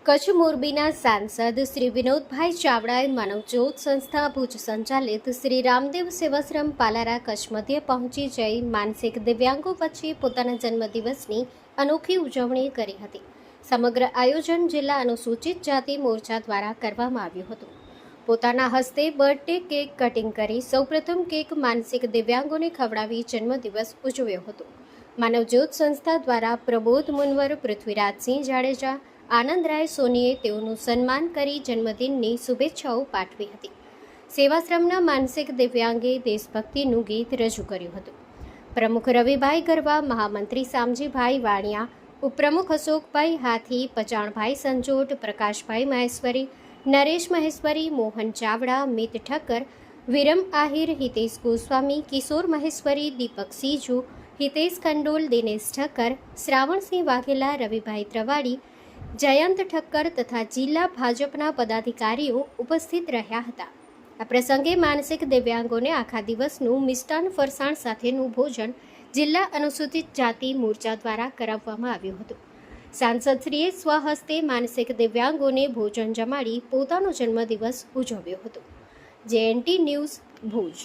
કચ્છ મોરબીના સાંસદ શ્રી વિનોદભાઈ ચાવડાએ માનવજ્યોત સંસ્થા ભુજ સંચાલિત શ્રી રામદેવ સેવાશ્રમ પાલારા કચ્છ મધ્યે પહોંચી જઈ માનસિક દિવ્યાંગો વચ્ચે પોતાના જન્મદિવસની અનોખી ઉજવણી કરી હતી. સમગ્ર આયોજન જિલ્લા અનુસૂચિત જાતિ મોરચા દ્વારા કરવામાં આવ્યું હતું. પોતાના હસ્તે બર્થડે કેક કટિંગ કરી સૌપ્રથમ કેક માનસિક દિવ્યાંગોને ખવડાવી જન્મદિવસ ઉજવ્યો હતો. માનવજ્યોત સંસ્થા દ્વારા પ્રબોધ મુનવર, પૃથ્વીરાજસિંહ જાડેજા, આનંદરાય સોનીએ તેઓનું સન્માન કરી જન્મદિનની શુભેચ્છાઓ પાઠવી હતી. સેવાશ્રમના માનસિક દિવ્યાંગે દેશભક્તિનું ગીત રજૂ કર્યું હતું. પ્રમુખ રવિભાઈ ગરવા, મહામંત્રી શામજીભાઈ વાણિયા, ઉપપ્રમુખ અશોકભાઈ હાથી, પચાણભાઈ સંજોટ, પ્રકાશભાઈ મહેશ્વરી, નરેશ મહેશ્વરી, મોહન ચાવડા, મિત ઠક્કર, વિરમ આહિર, હિતેશ ગોસ્વામી, કિશોર મહેશ્વરી, દીપક સીજુ, હિતેશ કંડોલ, દિનેશ ઠક્કર, શ્રાવણસિંહ વાઘેલા, રવિભાઈ ત્રવાડી, જયંત ઠક્કર તથા જિલ્લા ભાજપના પદાધિકારીઓ ઉપસ્થિત રહ્યા હતા. આ પ્રસંગે માનસિક દિવ્યાંગોને આખા દિવસનું મિષ્ટાન ફરસાણ સાથેનું ભોજન જિલ્લા અનુસૂચિત જાતિ મોરચા દ્વારા કરાવવામાં આવ્યું હતું. સાંસદશ્રીએ સ્વહસ્તે માનસિક દિવ્યાંગોને ભોજન જમાડી પોતાનો જન્મદિવસ ઉજવ્યો હતો. JNT news Bhuj.